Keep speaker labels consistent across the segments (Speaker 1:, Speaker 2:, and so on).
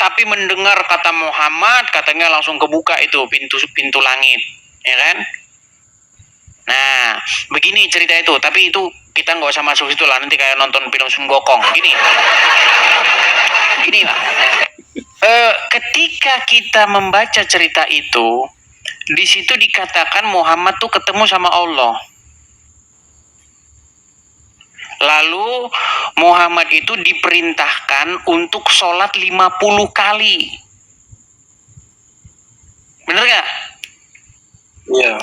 Speaker 1: tapi mendengar kata Muhammad, katanya langsung kebuka itu pintu langit, ya kan? Nah, begini cerita itu, tapi itu kita nggak usah masuk situ lah, nanti kayak nonton film Sun Gokong. Gini lah. Ketika kita membaca cerita itu, di situ dikatakan Muhammad tuh ketemu sama Allah. Lalu Muhammad itu diperintahkan untuk sholat 50 kali. Bener gak?
Speaker 2: Iya.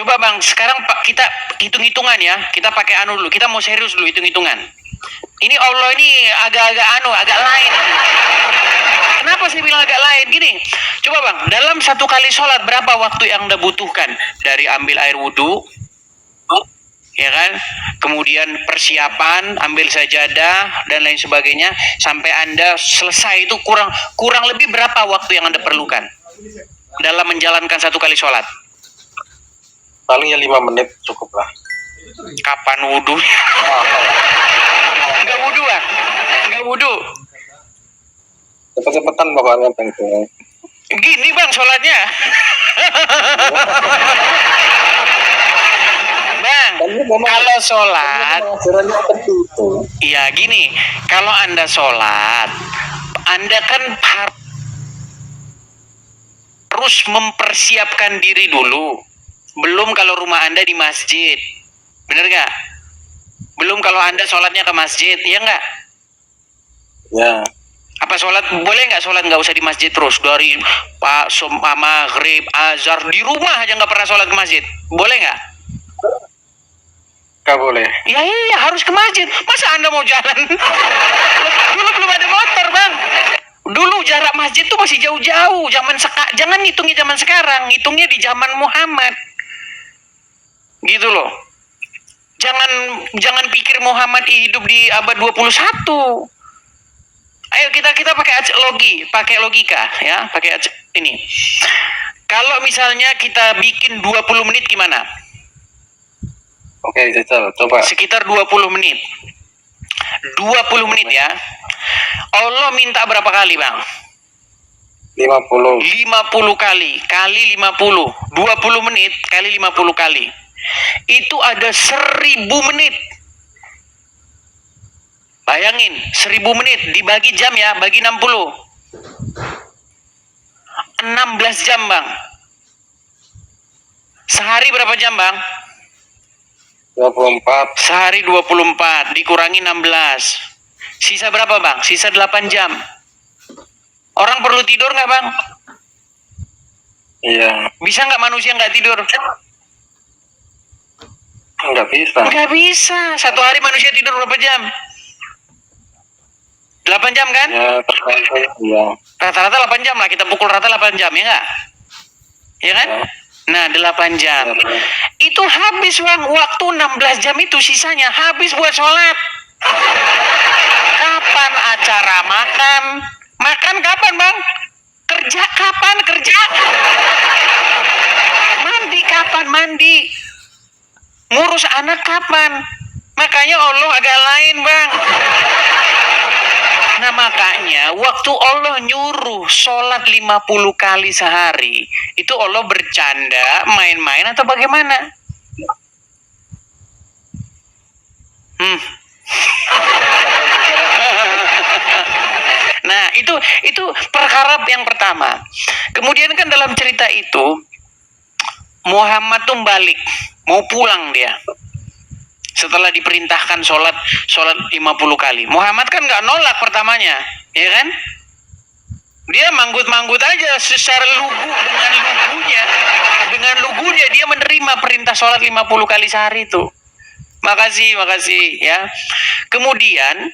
Speaker 1: Coba Bang, sekarang kita hitung-hitungan ya. Kita pakai dulu. Kita mau serius dulu hitung-hitungan. Ini Allah ini agak lain. Kenapa saya bilang agak lain? Gini, coba Bang, dalam satu kali sholat berapa waktu yang Anda butuhkan? Dari ambil air wudhu, ya kan? Kemudian persiapan, ambil sajadah dan lain sebagainya, sampai Anda selesai itu kurang lebih berapa waktu yang Anda perlukan dalam menjalankan satu kali sholat?
Speaker 2: Paling ya 5 menit cukup lah.
Speaker 1: Kapan wudhu? Enggak wudhu ah? Enggak wudhu.
Speaker 2: Cepet-cepetan pokoknya Bang.
Speaker 1: Gini Bang sholatnya. Bang, kalau sholat, iya gini, kalau Anda sholat, Anda kan harus mempersiapkan diri dulu. Belum kalau rumah Anda di masjid, bener gak? Belum kalau Anda sholatnya ke masjid, iya nggak?
Speaker 2: Ya.
Speaker 1: Apa sholat, boleh nggak sholat nggak usah di masjid terus? Dari Pak maghrib, azhar, di rumah aja nggak pernah sholat ke masjid, boleh nggak?
Speaker 2: Nggak boleh.
Speaker 1: Ya iya, harus ke masjid. Masa Anda mau jalan? Dulu belum ada motor Bang. Dulu jarak masjid tuh masih jauh-jauh. Jangan hitungnya zaman sekarang, hitungnya di zaman Muhammad. Gitu loh. Jangan pikir Muhammad hidup di abad 21. Ayo kita pakai logika ya, ini. Kalau misalnya kita bikin 20 menit gimana?
Speaker 2: Oke, Cecil, coba.
Speaker 1: Sekitar 20 menit. 20 menit ya. Allah minta berapa kali, Bang?
Speaker 2: 50.
Speaker 1: 50 kali 50. 20 menit kali 50 kali. Itu ada 1000 menit. Bayangin, 1000 menit dibagi jam ya, bagi 60. 16 jam, Bang. Sehari berapa jam, Bang?
Speaker 2: 24.
Speaker 1: Sehari 24 dikurangi 16. Sisa berapa, Bang? Sisa 8 jam. Orang perlu tidur nggak, Bang?
Speaker 2: Iya.
Speaker 1: Bisa nggak manusia nggak tidur?
Speaker 2: Nggak bisa.
Speaker 1: Nggak bisa. Satu hari manusia tidur berapa jam? 8 jam kan?
Speaker 2: Ya, iya.
Speaker 1: Rata-rata 8 jam lah. Kita pukul rata 8 jam, ya nggak? Ya kan?
Speaker 2: Ya.
Speaker 1: Nah, 8 jam.
Speaker 2: Ya.
Speaker 1: Itu habis, Bang. Waktu 16 jam itu sisanya habis buat sholat. Kapan acara makan? Makan kapan, Bang? Kerja kapan? Kerja. Mandi kapan? Mandi. Ngurus anak kapan? Makanya Allah agak lain, Bang. Nah, makanya waktu Allah nyuruh sholat 50 kali sehari, itu Allah bercanda, main-main atau bagaimana? Nah, itu perkara yang pertama. Kemudian kan dalam cerita itu Muhammad tuh balik, mau pulang dia. Setelah diperintahkan sholat 50 kali. Muhammad kan nggak nolak pertamanya, ya kan? Dia manggut-manggut aja secara lugu, dengan lugunya dia menerima perintah sholat 50 kali sehari itu. Makasih ya. Kemudian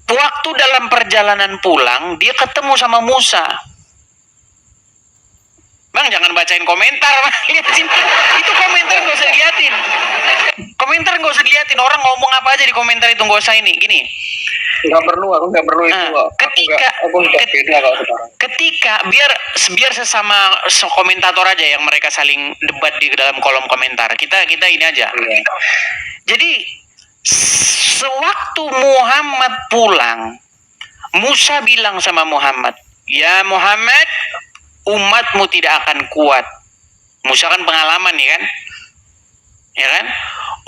Speaker 1: waktu dalam perjalanan pulang dia ketemu sama Musa. Bang, jangan bacain komentar, Bang. Itu komentar nggak usah diliatin. Komentar nggak usah diliatin. Orang ngomong apa aja di komentar itu nggak usah ini. Gini.
Speaker 2: Aku nggak perlu itu kok.
Speaker 1: Ketika biar sesama komentator aja yang mereka saling debat di dalam kolom komentar. Kita ini aja.
Speaker 2: Iya.
Speaker 1: Jadi sewaktu Muhammad pulang, Musa bilang sama Muhammad, ya Muhammad, umatmu tidak akan kuat. Musa kan pengalaman ya kan? Ya kan?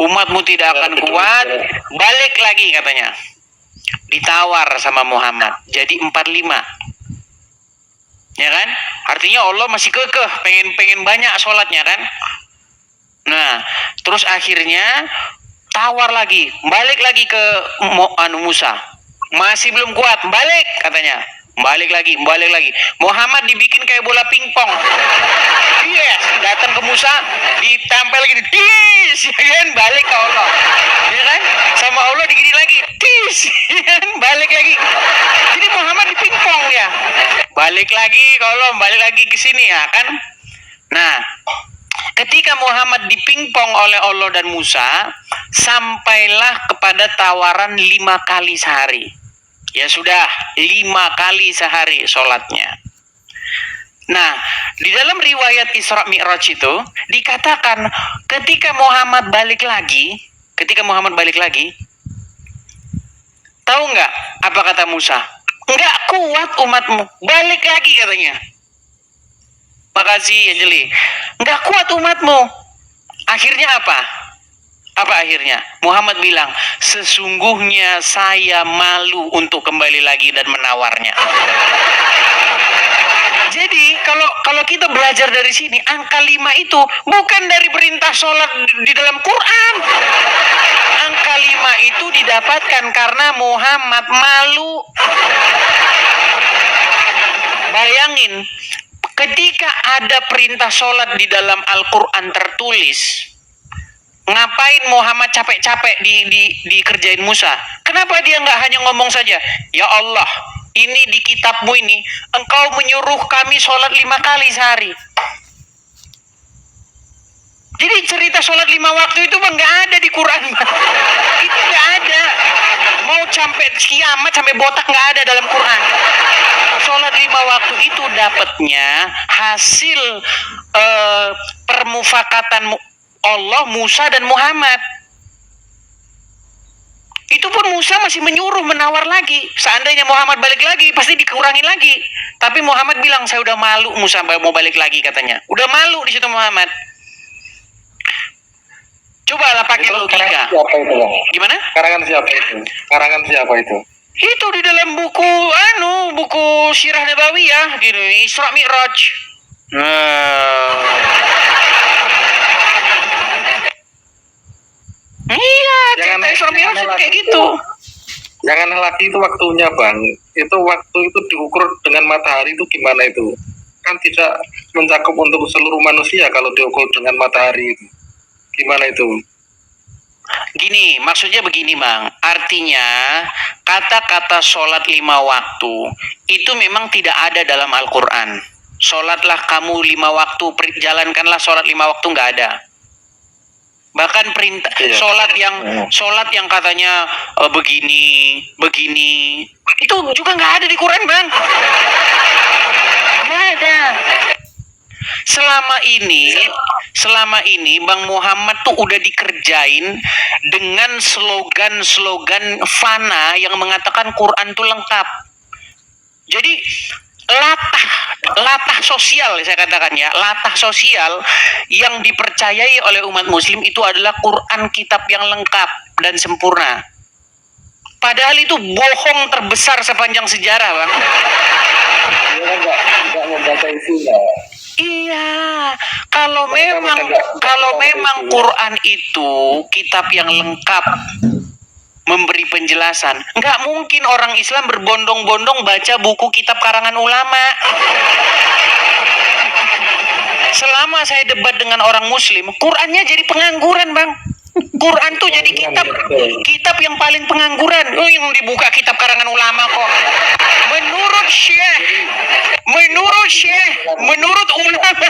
Speaker 1: Umatmu tidak akan kuat, balik lagi katanya. Ditawar sama Muhammad, jadi 45. Ya kan? Artinya Allah masih kekeh, pengen banyak sholatnya kan? Nah, terus akhirnya tawar lagi, balik lagi ke Musa. Masih belum kuat, balik katanya. Balik lagi. Muhammad dibikin kayak bola pingpong. Yes, datang ke Musa, ditempel gini, tis, ya kan, balik ke Allah. Ya kan? Sama Allah digini lagi, tis, ya kan, balik lagi. Jadi Muhammad dipingpong ya. Balik lagi ke Allah, balik lagi ke sini ya kan. Nah, ketika Muhammad dipingpong oleh Allah dan Musa, sampailah kepada tawaran 5 kali sehari. Ya sudah, 5 kali sehari sholatnya. Nah, di dalam riwayat Isra Mi'raj itu dikatakan ketika Muhammad balik lagi, tahu nggak apa kata Musa? Nggak kuat umatmu, balik lagi katanya. Makasih Anjeli. Nggak kuat umatmu. Akhirnya apa? Apa akhirnya? Muhammad bilang, sesungguhnya saya malu untuk kembali lagi dan menawarnya. Jadi kalau kita belajar dari sini, angka 5 itu bukan dari perintah sholat di dalam Quran. Angka 5 itu didapatkan karena Muhammad malu. Bayangin, ketika ada perintah sholat di dalam Al-Quran tertulis, ngapain Muhammad capek-capek dikerjain Musa? Kenapa dia nggak hanya ngomong saja, ya Allah, ini di kitabmu ini, engkau menyuruh kami sholat 5 kali sehari. Jadi cerita sholat 5 waktu itu bang nggak ada di Quran. Itu nggak ada. Mau sampai kiamat sampai botak nggak ada dalam Quran. Sholat 5 waktu itu dapatnya hasil permufakatan Allah, Musa dan Muhammad. Itu pun Musa masih menyuruh, menawar lagi. Seandainya Muhammad balik lagi, pasti dikurangi lagi. Tapi Muhammad bilang, saya udah malu Musa mau balik lagi katanya. Udah malu di situ Muhammad. Cobalah pakai logika.
Speaker 2: Siapa itu, Bang?
Speaker 1: Gimana?
Speaker 2: Karangan siapa itu?
Speaker 1: Itu di dalam buku Sirah Nabawiyah, gitu, Isra Mi'raj. Iya, cerita Isra Mi'raj kayak gitu.
Speaker 2: Jangan lagi itu waktunya, Bang. Itu waktu itu diukur dengan matahari itu gimana itu? Kan tidak mencakup untuk seluruh manusia kalau diukur dengan matahari itu. Gimana itu?
Speaker 1: Gini, maksudnya begini Bang. Artinya, kata-kata sholat 5 waktu itu memang tidak ada dalam Al-Quran. Sholatlah kamu 5 waktu, jalankanlah sholat 5 waktu, nggak ada. Bahkan perintah sholat yang katanya begini itu juga nggak ada di Quran Bang. Nggak ada. Selama ini Bang Muhammad tuh udah dikerjain dengan slogan fana yang mengatakan Quran tuh lengkap. Jadi latah sosial, saya katakan ya, latah sosial yang dipercayai oleh umat muslim itu adalah Quran, kitab yang lengkap dan sempurna. Padahal itu bohong terbesar sepanjang sejarah Bang.
Speaker 2: Dia nggak membaca isinya.
Speaker 1: Iya, kalau memang Quran itu kitab yang lengkap, memberi penjelasan, nggak mungkin orang Islam berbondong-bondong baca buku kitab karangan ulama. Selama saya debat dengan orang Muslim, Qurannya jadi pengangguran Bang. Quran tuh jadi kitab yang paling pengangguran. Yang dibuka kitab karangan ulama kok. Menurut ulama.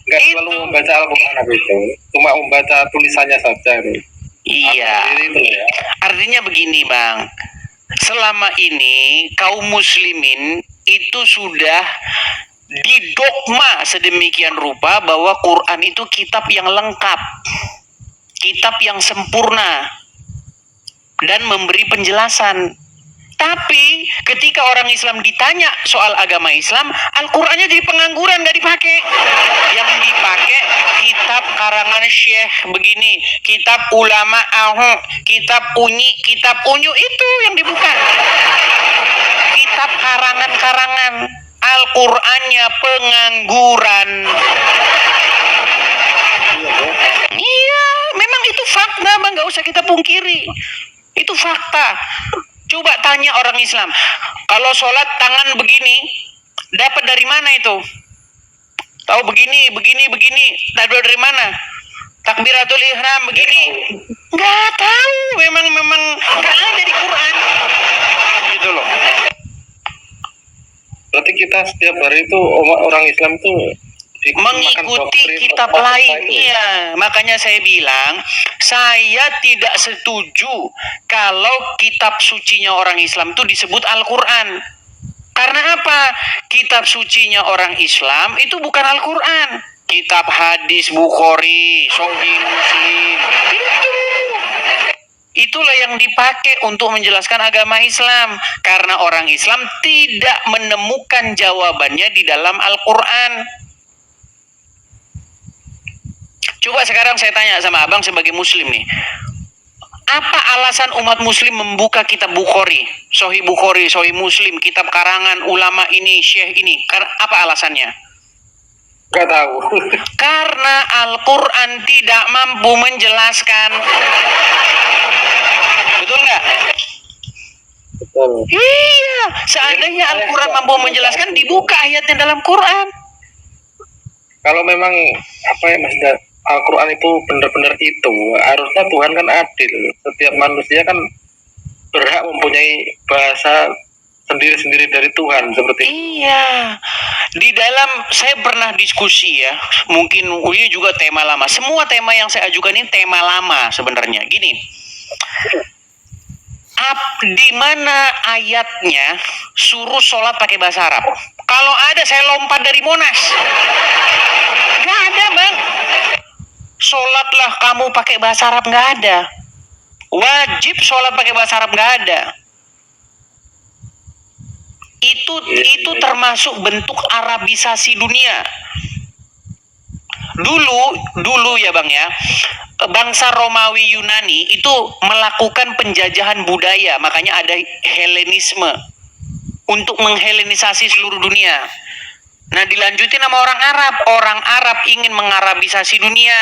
Speaker 2: Nggak selalu membaca Al-Quran itu, cuma membaca tulisannya saja itu.
Speaker 1: Iya.
Speaker 2: Itu ya.
Speaker 1: Artinya begini Bang. Selama ini kaum muslimin itu sudah didogma sedemikian rupa bahwa Quran itu kitab yang lengkap, kitab yang sempurna. dan memberi penjelasan. Tapi ketika orang Islam ditanya soal agama Islam, Al-Qur'annya jadi pengangguran, nggak dipakai. Yang dipakai kitab karangan syekh begini, kitab ulama kitab unyu itu yang dibuka. Kitab karangan-karangan, Al-Qur'annya pengangguran. Iya, memang itu fakta, Bang, nggak usah kita pungkiri. Itu fakta. Coba tanya orang Islam, kalau sholat tangan begini, dapat dari mana itu? Tahu begini. Dapat dari mana? Takbiratul ihram begini. Nggak tahu, memang nggak ada di Quran. Gitu loh.
Speaker 2: Berarti kita setiap hari itu orang Islam itu
Speaker 1: mengikuti kitab lain. Iya, makanya saya bilang saya tidak setuju kalau kitab sucinya orang Islam itu disebut Al-Qur'an. Karena apa? Kitab sucinya orang Islam itu bukan Al-Qur'an. Kitab hadis Bukhari, Sahih Muslim. Itulah yang dipakai untuk menjelaskan agama Islam. Karena orang Islam tidak menemukan jawabannya di dalam Al-Qur'an. Coba sekarang saya tanya sama abang sebagai muslim nih. Apa alasan umat muslim membuka kitab Bukhari, Sahih Bukhari, Sahih Muslim, kitab karangan ulama ini, syekh ini? Apa alasannya?
Speaker 2: Gak tahu.
Speaker 1: Karena Al-Quran tidak mampu menjelaskan. Betul nggak?
Speaker 2: Betul.
Speaker 1: Iya, seandainya Al-Quran mampu menjelaskan, dibuka ayatnya dalam Quran.
Speaker 2: Kalau memang Mas, Al-Quran itu benar-benar itu, harusnya Tuhan kan adil. Setiap manusia kan berhak mempunyai bahasa sendiri-sendiri dari Tuhan, seperti
Speaker 1: Iya. Di dalam saya pernah diskusi ya, mungkin ini juga tema lama. Semua tema yang saya ajukan ini tema lama sebenarnya. Gini. Di mana ayatnya suruh sholat pakai bahasa Arab? Kalau ada saya lompat dari Monas. Gak ada, Bang. Sholatlah kamu pakai bahasa Arab, nggak ada. Wajib sholat pakai bahasa Arab, nggak ada. Itu termasuk bentuk Arabisasi dunia. Dulu ya Bang ya, bangsa Romawi Yunani itu melakukan penjajahan budaya, makanya ada Helenisme untuk menghelenisasi seluruh dunia. Nah, dilanjutin sama orang Arab. Orang Arab ingin mengarabisasi dunia.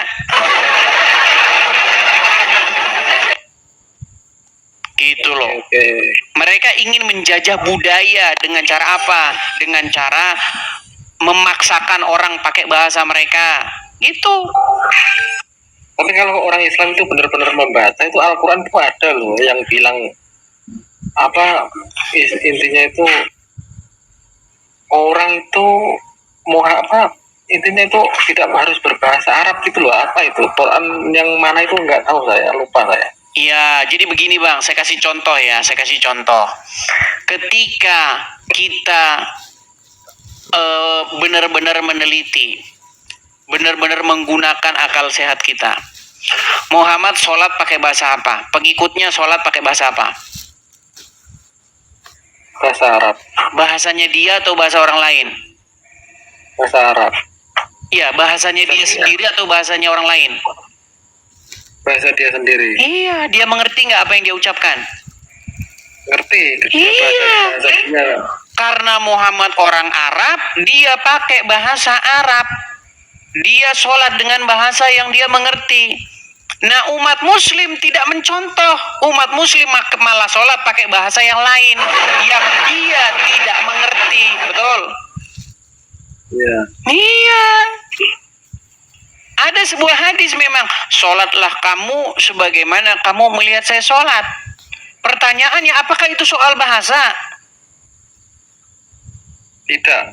Speaker 1: Gitu loh. Mereka ingin menjajah budaya dengan cara apa? Dengan cara memaksakan orang pakai bahasa mereka. Gitu.
Speaker 2: Tapi kalau orang Islam itu benar-benar membaca, itu Al-Quran itu ada loh yang bilang intinya itu orang itu mau intinya itu tidak harus berbahasa Arab gitu loh. Apa itu Quran yang mana itu nggak tahu, saya lupa saya.
Speaker 1: Iya, jadi begini Bang, saya kasih contoh ya, ketika kita benar-benar meneliti, benar-benar menggunakan akal sehat kita, Muhammad sholat pakai bahasa apa? Pengikutnya sholat pakai bahasa apa?
Speaker 2: Bahasa Arab.
Speaker 1: Bahasanya dia atau bahasa orang lain?
Speaker 2: Bahasa Arab.
Speaker 1: Iya, bahasanya dia sendiri atau bahasanya orang lain?
Speaker 2: Bahasa dia sendiri.
Speaker 1: Iya, dia mengerti nggak apa yang dia ucapkan?
Speaker 2: Ngerti.
Speaker 1: Iya.
Speaker 2: Bahasa dia.
Speaker 1: Karena Muhammad orang Arab, dia pakai bahasa Arab. Dia sholat dengan bahasa yang dia mengerti. Nah, umat muslim tidak mencontoh. Umat muslim malah sholat pakai bahasa yang lain yang dia tidak mengerti. Betul?
Speaker 2: Iya.
Speaker 1: Iya. Ada sebuah hadis memang, sholatlah kamu sebagaimana kamu melihat saya sholat. Pertanyaannya, apakah itu soal bahasa?
Speaker 2: Tidak.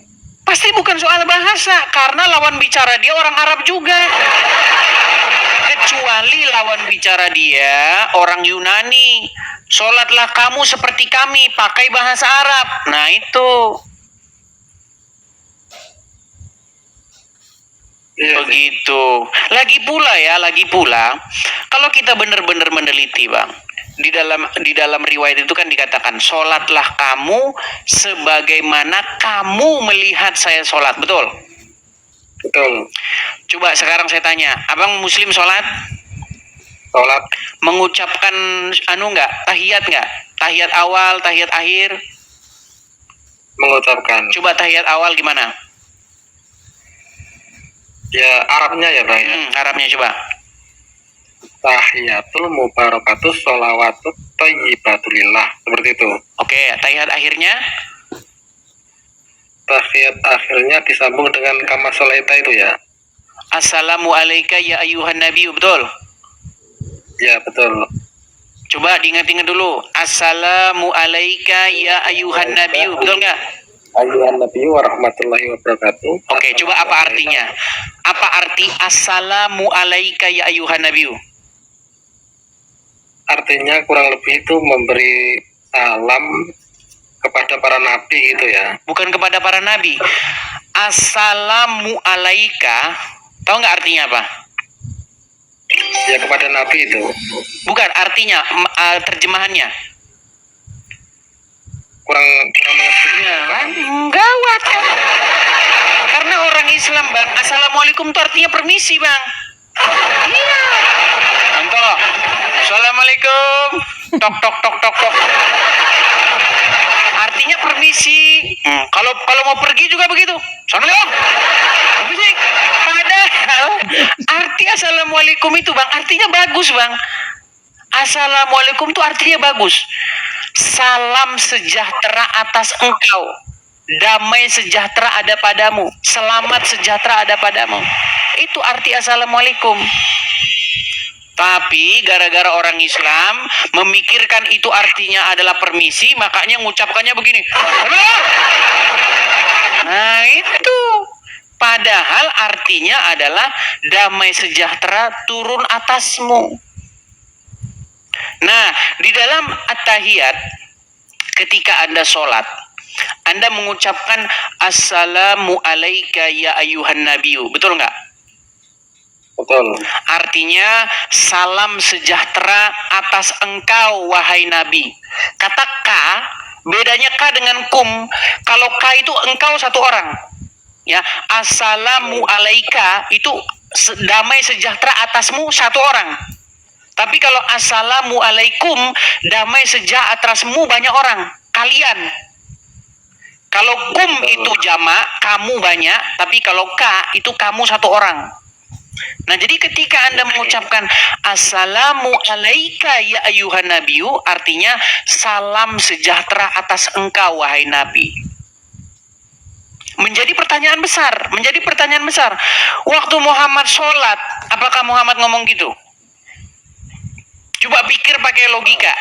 Speaker 1: Pasti bukan soal bahasa, karena lawan bicara dia orang Arab juga. Kecuali lawan bicara dia orang Yunani. Sholatlah kamu seperti kami, pakai bahasa Arab. Nah itu.
Speaker 2: Iya,
Speaker 1: begitu. Lagi pula, kalau kita benar-benar meneliti Bang, di dalam riwayat itu kan dikatakan sholatlah kamu sebagaimana kamu melihat saya sholat, betul?
Speaker 2: Betul.
Speaker 1: Coba sekarang saya tanya, abang muslim sholat?
Speaker 2: Sholat
Speaker 1: Mengucapkan nggak? Tahiyat nggak? Tahiyat awal, tahiyat akhir.
Speaker 2: mengucapkan.
Speaker 1: Coba tahiyat awal gimana?
Speaker 2: Ya Arabnya ya Bang.
Speaker 1: Arabnya coba.
Speaker 2: Tahiyatul mubarakatuh sholawatut thayyibatulillah. Seperti itu.
Speaker 1: Oke, tahiyat akhirnya?
Speaker 2: Tahiyat akhirnya disambung dengan kama sholaita itu ya.
Speaker 1: Assalamu alayka ya ayuhan nabiyu, betul?
Speaker 2: Ya betul.
Speaker 1: Coba diingat-ingat dulu. Assalamu alayka ya ayuhan nabiyu, betul nggak?
Speaker 2: Ayuhan Nabi warahmatullahi wabarakatuh.
Speaker 1: Oke, coba apa artinya? Apa arti assalamu alayka ya ayuhan nabiyu?
Speaker 2: Artinya kurang lebih itu memberi salam kepada para nabi gitu ya.
Speaker 1: Bukan kepada para nabi. Assalamu alayka, tahu nggak artinya apa?
Speaker 2: Ya kepada nabi itu.
Speaker 1: Bukan artinya, terjemahannya.
Speaker 2: Kurang mengerti.
Speaker 1: Ya, gawat kan? Karena orang Islam bang, assalamualaikum itu artinya permisi bang. Iya. Contoh, assalamualaikum, tok tok tok tok tok. Artinya permisi. Kalau mau pergi juga begitu. Assalamualaikum. Permisi. Padahal arti assalamualaikum itu bang, artinya bagus bang. Assalamualaikum itu artinya bagus. Salam sejahtera atas engkau. Damai sejahtera ada padamu. Selamat sejahtera ada padamu. Itu arti assalamualaikum. Tapi gara-gara orang Islam memikirkan itu artinya adalah permisi, makanya mengucapkannya begini. Nah itu. Padahal artinya adalah damai sejahtera turun atasmu. Nah, di dalam at-tahiyat ketika Anda sholat, Anda mengucapkan assalamu alayka ya ayuhan nabiyu, betul nggak?
Speaker 2: Betul.
Speaker 1: Artinya salam sejahtera atas engkau wahai nabi. Kata ka, bedanya ka dengan kum. Kalau ka itu engkau satu orang. Ya, assalamu alayka itu damai sejahtera atasmu satu orang. Tapi kalau assalamu alaikum, damai sejahtera atasmu banyak orang, kalian. Kalau kum itu jamak, kamu banyak, tapi kalau ka itu kamu satu orang. Nah, jadi ketika Anda mengucapkan assalamu alaika ya ayuhan nabiyu, artinya salam sejahtera atas engkau wahai nabi. Menjadi pertanyaan besar. Waktu Muhammad sholat, apakah Muhammad ngomong gitu? Coba pikir pakai logika.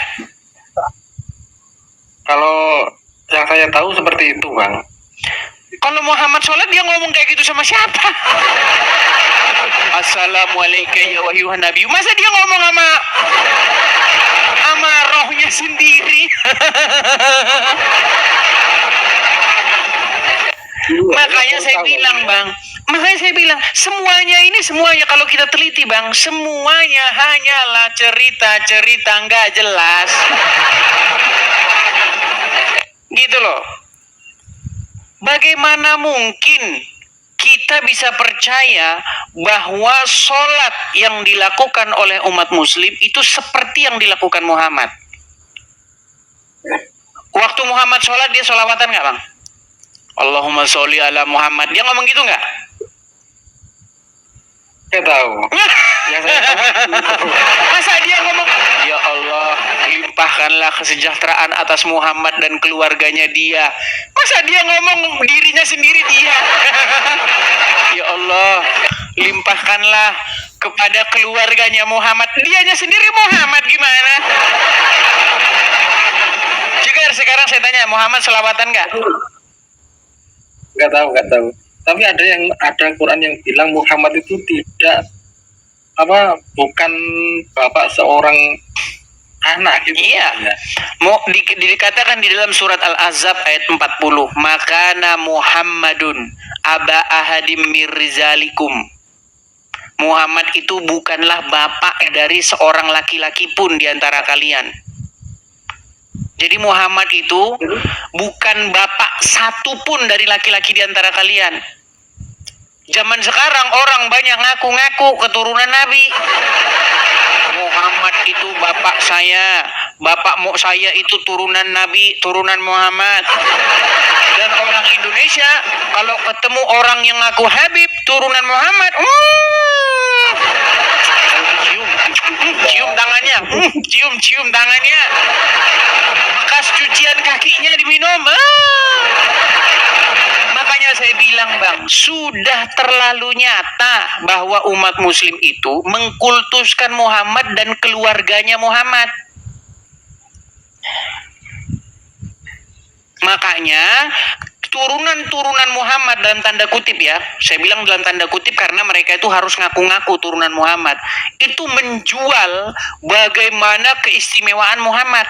Speaker 2: Kalau yang saya tahu seperti itu Bang.
Speaker 1: Kalau Muhammad sholat dia ngomong kayak gitu sama siapa? Assalamualaikum ya wahai nabi. Masa dia ngomong sama rohnya sendiri? Makanya saya bilang semuanya kalau kita teliti bang, semuanya hanyalah cerita nggak jelas. Gitu loh. Bagaimana mungkin kita bisa percaya bahwa sholat yang dilakukan oleh umat muslim itu seperti yang dilakukan Muhammad? Waktu Muhammad sholat dia sholawatan nggak bang? Allahumma sholli ala Muhammad. Dia ngomong gitu nggak?
Speaker 2: Saya tahu. Yang saya tahu.
Speaker 1: Masa dia ngomong, ya Allah, limpahkanlah kesejahteraan atas Muhammad dan keluarganya dia. Masa dia ngomong dirinya sendiri dia? Ya Allah, limpahkanlah kepada keluarganya Muhammad. Dianya sendiri Muhammad gimana? Juga sekarang saya tanya, Muhammad selawatan nggak?
Speaker 2: Nggak tahu. Tapi ada Quran yang bilang Muhammad itu bukan bapak seorang anak gitu.
Speaker 1: Iya. Mau dikatakan di dalam surat Al-Ahzab ayat 40, "Makana Muhammadun aba ahadim mir rizalikum." Muhammad itu bukanlah bapak dari seorang laki-laki pun di antara kalian. Jadi Muhammad itu bukan bapak satu pun dari laki-laki di antara kalian. Zaman sekarang orang banyak ngaku-ngaku keturunan Nabi. Muhammad itu bapak saya, bapak mau saya itu turunan Nabi, turunan Muhammad. Dan orang Indonesia kalau ketemu orang yang ngaku Habib, turunan Muhammad, cium tangannya, cium tangannya, bekas cucian kakinya diminum. Makanya saya bilang, Bang, sudah terlalu nyata bahwa umat muslim itu mengkultuskan Muhammad dan keluarganya Muhammad. Makanya turunan-turunan Muhammad dalam tanda kutip ya, saya bilang dalam tanda kutip karena mereka itu harus ngaku-ngaku turunan Muhammad, itu menjual bagaimana keistimewaan Muhammad.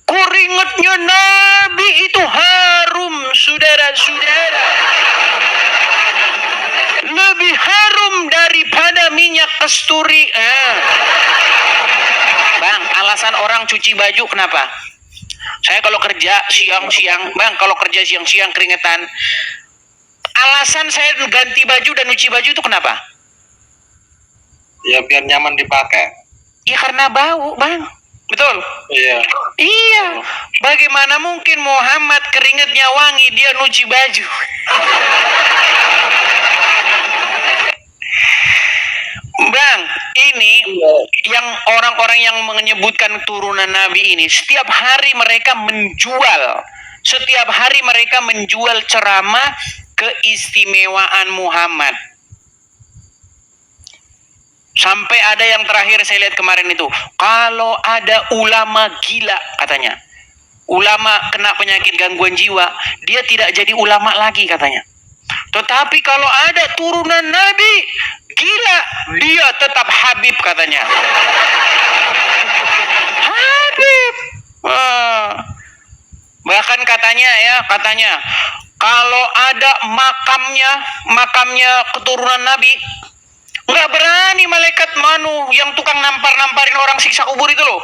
Speaker 1: Keringatnya Nabi itu harum, saudara-saudara. Lebih harum daripada minyak kasturi. Bang, alasan orang cuci baju kenapa? Saya kalau kerja siang-siang, Bang, kalau kerja siang-siang keringetan. Alasan saya ganti baju dan cuci baju itu kenapa?
Speaker 2: Ya biar nyaman dipakai.
Speaker 1: Ya karena bau, Bang. Betul?
Speaker 2: Iya.
Speaker 1: Iya. Bagaimana mungkin Muhammad keringatnya wangi, dia nyuci baju? Bang, ini yang orang-orang yang menyebutkan turunan Nabi ini, setiap hari mereka menjual ceramah keistimewaan Muhammad. Sampai ada yang terakhir saya lihat kemarin itu, kalau ada ulama gila katanya, ulama kena penyakit gangguan jiwa, dia tidak jadi ulama lagi katanya. Tetapi kalau ada turunan Nabi gila, dia tetap Habib katanya. Habib. Bahkan katanya kalau ada makamnya keturunan Nabi, nggak berani malaikat yang tukang namparin orang siksa kubur itu loh,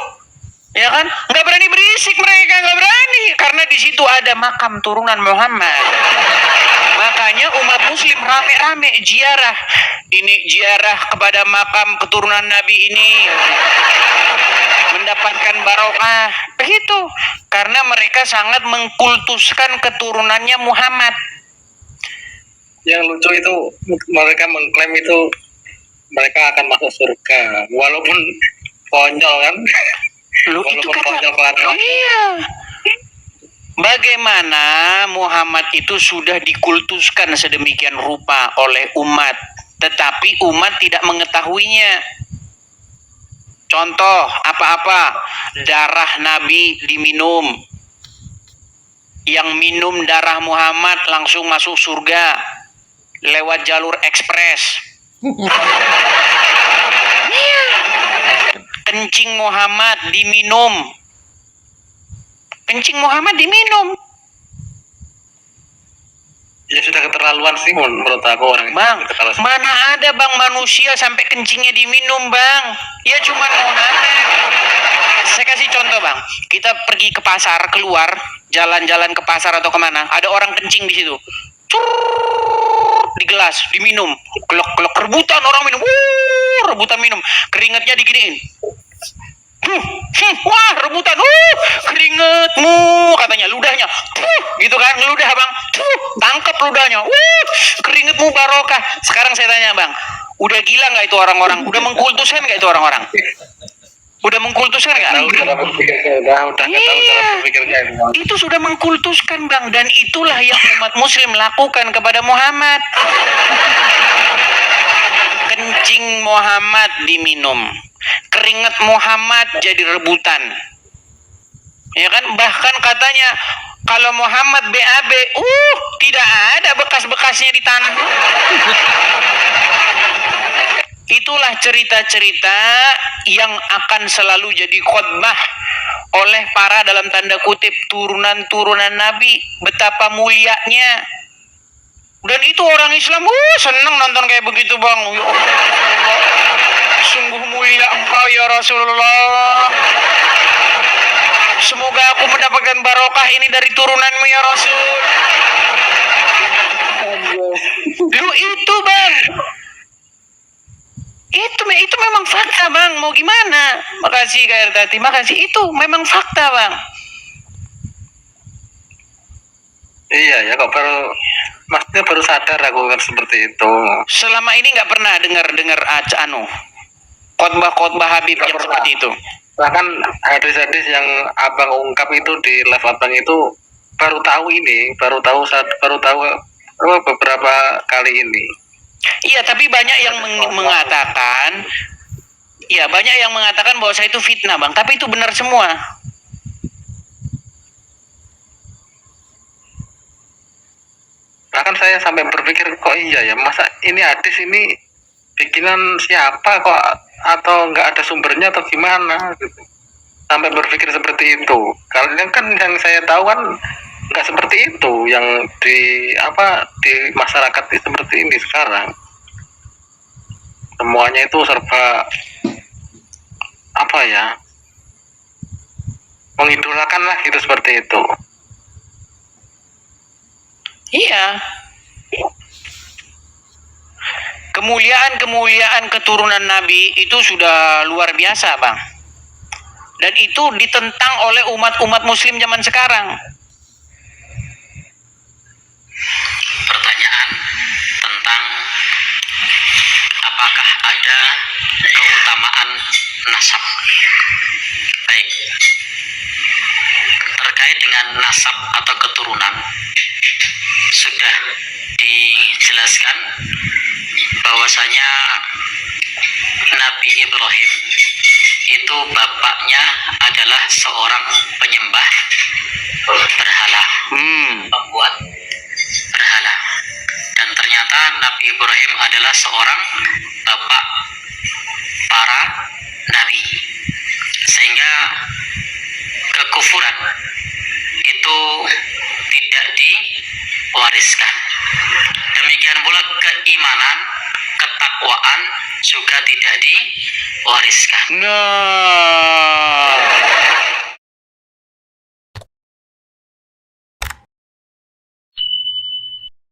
Speaker 1: ya kan? Nggak berani berisik mereka, nggak berani karena di situ ada makam turunan Muhammad. Makanya umat muslim rame-rame ziarah. Ini ziarah kepada makam keturunan Nabi ini, mendapatkan barokah. Begitu. Karena mereka sangat mengkultuskan keturunannya Muhammad.
Speaker 2: Yang lucu itu mereka mengklaim itu mereka akan masuk surga walaupun konyol kan.
Speaker 1: Itu kata, iya. Bagaimana Muhammad itu sudah dikultuskan sedemikian rupa oleh umat, tetapi umat tidak mengetahuinya. Contoh apa-apa, darah Nabi diminum. Yang minum darah Muhammad langsung masuk surga lewat jalur ekspres. Kencing Muhammad diminum. Kencing Muhammad diminum.
Speaker 2: Ya sudah keterlaluan sih menurut aku orang.
Speaker 1: Bang, mana ada Bang manusia sampai kencingnya diminum, Bang? Ya cuma Muhammad. Saya kasih contoh, Bang. Kita pergi ke pasar, keluar, jalan-jalan ke pasar atau kemana, ada orang kencing di situ. Di gelas, diminum. Kelok rebutan orang minum. Rebutan minum. Keringatnya diginiin. Wah, rebutan. Keringetmu katanya, ludahnya. Gitu kan, ludah, Bang. Tangkap ludahnya. Keringetmu barokah. Sekarang saya tanya, Bang, udah gila nggak itu orang-orang? Udah mengkultuskan nggak itu orang-orang? Udah mengkultuskan nggak? Itu sudah mengkultuskan, Bang, dan itulah yang umat muslim lakukan kepada Muhammad. Kencing Muhammad diminum, keringat Muhammad jadi rebutan, ya kan? Bahkan katanya kalau Muhammad BAB, tidak ada bekas-bekasnya di tanah. Itulah cerita-cerita yang akan selalu jadi khotbah oleh para dalam tanda kutip turunan-turunan Nabi. Betapa mulianya. Dan itu orang Islam, senang nonton kayak begitu bang. Ya Allah, sungguh mulia engkau ya Rasulullah. Semoga aku mendapatkan barokah ini dari turunanmu ya Rasul. Lu itu bang, itu memang fakta bang. Mau gimana? Makasih Kak Tati, makasih. Itu memang fakta bang.
Speaker 2: Iya ya, kok maksudnya baru sadar aku kan seperti itu.
Speaker 1: Selama ini nggak pernah dengar khotbah Habib yang seperti itu.
Speaker 2: Bahkan hadis-hadis yang abang ungkap itu di live abang itu baru tahu beberapa kali ini.
Speaker 1: Iya, tapi banyak yang mengatakan, ya banyak yang mengatakan bahwa saya itu fitnah bang. Tapi itu benar semua.
Speaker 2: Bahkan saya sampai berpikir kok iya ya, masa ini hadis ini bikinan siapa kok, atau nggak ada sumbernya atau gimana gitu. Sampai berpikir seperti itu. Karena kan yang saya tahu kan nggak seperti itu yang di masyarakat seperti ini sekarang. Semuanya itu serba mengidolakan lah gitu, seperti itu.
Speaker 1: Iya. Kemuliaan keturunan Nabi itu sudah luar biasa, Bang. Dan itu ditentang oleh umat muslim zaman sekarang.
Speaker 3: Pertanyaan tentang apakah ada keutamaan nasab. Baik. Terkait dengan nasab atau keturunan, sudah dijelaskan bahwasanya Nabi Ibrahim itu bapaknya adalah seorang penyembah berhala, pembuat berhala. Dan ternyata Nabi Ibrahim adalah seorang bapak para nabi, sehingga kekufuran itu tidak diwariskan. Demikian pula keimanan, ketakwaan juga tidak diwariskan.
Speaker 1: Nah,